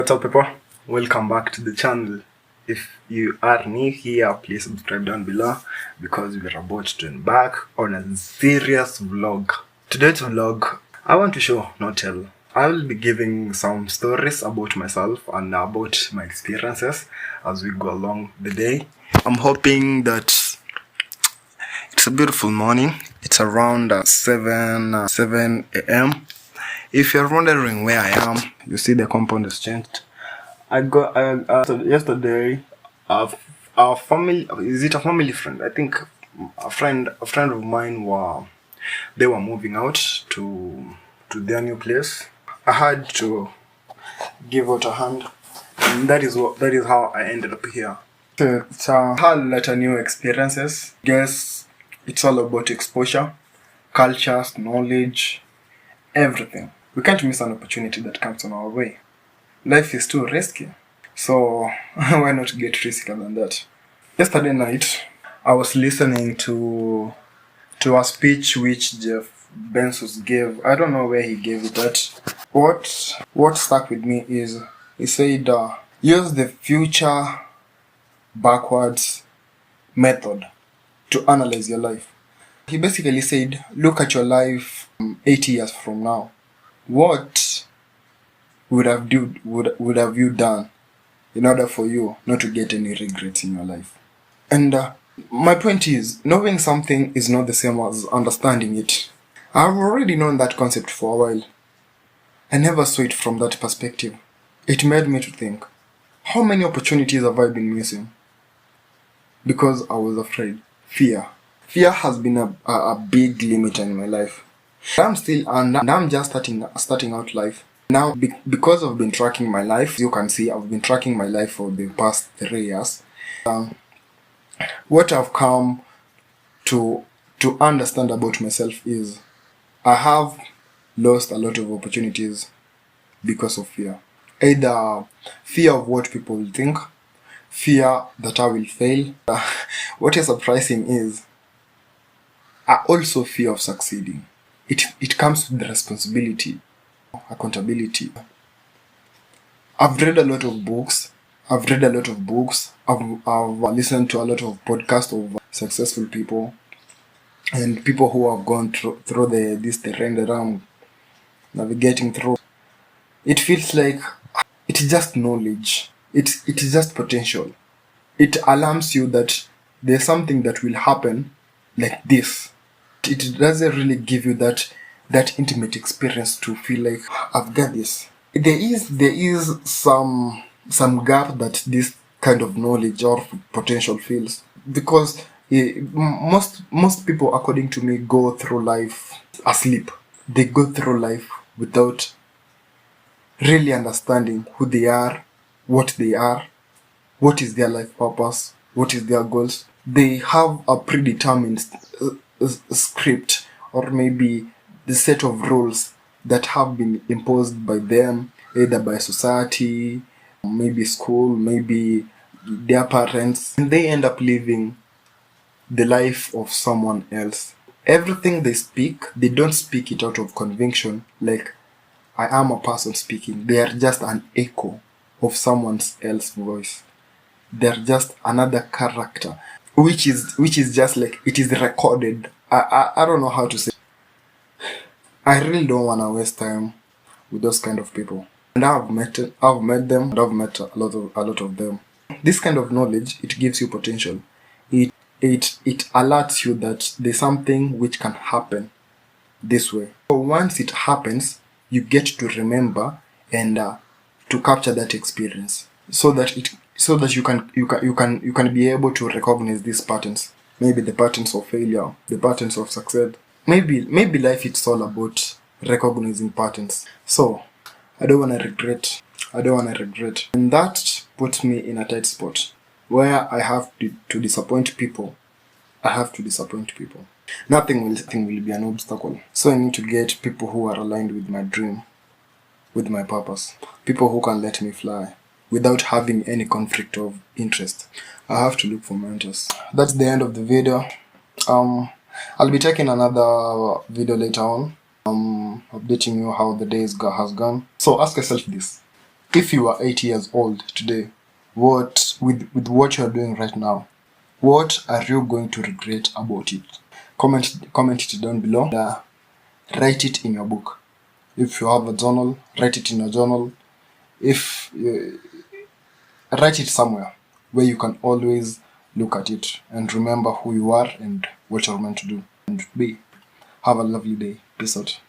What's up, people? Welcome back to the channel. If you are new here, please subscribe down below because we're about to embark on a serious vlog. Today's vlog, I want to show, not tell. I will be giving some stories about myself and about my experiences as we go along the day. I'm hoping that it's a beautiful morning. It's around 7 a.m. If you're wondering where I am, you see the compound has changed. So yesterday, our family, is it a family friend? I think a friend of mine they were moving out to their new place. I had to give out a hand, and that is how I ended up here. So I had a lot of new experiences. Guess it's all about exposure, cultures, knowledge, everything. We can't miss an opportunity that comes on our way. Life is too risky, so why not get riskier than that? Yesterday night, I was listening to a speech which Jeff Bezos gave. I don't know where he gave it at. What stuck with me is he said, use the future backwards method to analyze your life. He basically said, look at your life 80 years from now. What would have you done in order for you not to get any regrets in your life? And my point is, knowing something is not the same as understanding it. I've already known that concept for a while. I never saw it from that perspective. It made me to think, how many opportunities have I been missing? Because I was afraid. Fear has been a big limiter in my life. I'm just starting out life. Now, because I've been tracking my life, you can see I've been tracking my life for the past 3 years. What I've come to understand about myself is I have lost a lot of opportunities because of fear. Either fear of what people will think, fear that I will fail. What is surprising is I also fear of succeeding. It comes with the responsibility, accountability. I've read a lot of books. I've listened to a lot of podcasts of successful people and people who have gone through this terrain that I'm navigating through. It feels like it's just knowledge. It is just potential. It alarms you that there's something that will happen like this. It doesn't really give you that intimate experience to feel like I've got this. There is some gap that this kind of knowledge or potential feels, because most people, according to me, go through life asleep. They go through life without really understanding who they are, what is their life purpose, what is their goals. They have a predetermined script, or maybe the set of rules that have been imposed by them, either by society, maybe school, maybe their parents, and they end up living the life of someone else. Everything they speak, they don't speak it out of conviction, like I am a person speaking. They are just an echo of someone else's voice. They're just another character, which is just like it is recorded. I don't know how to say. I really don't want to waste time with those kind of people. And I've met them, and I've met a lot of them. This kind of knowledge, it gives you potential. It alerts you that there's something which can happen this way. So once it happens, you get to remember and to capture that experience, so that you can be able to recognize these patterns. Maybe the patterns of failure, the patterns of success. Maybe life it's all about recognizing patterns. So I don't want to regret. And that puts me in a tight spot where I have to disappoint people. Nothing will be an obstacle. So I need to get people who are aligned with my dream, with my purpose. People who can let me fly without having any conflict of interest. I have to look for mentors. That's the end of the video. I'll be taking another video later on, updating you how the days has gone. So ask yourself this: If you are 8 years old today, what with what you are doing right now, what are you going to regret about it? Comment it down below. Write it in your book. If you have a journal, write it in your journal. If write it somewhere where you can always look at it and remember who you are and what you're meant to do and be. Have a lovely day. Peace out.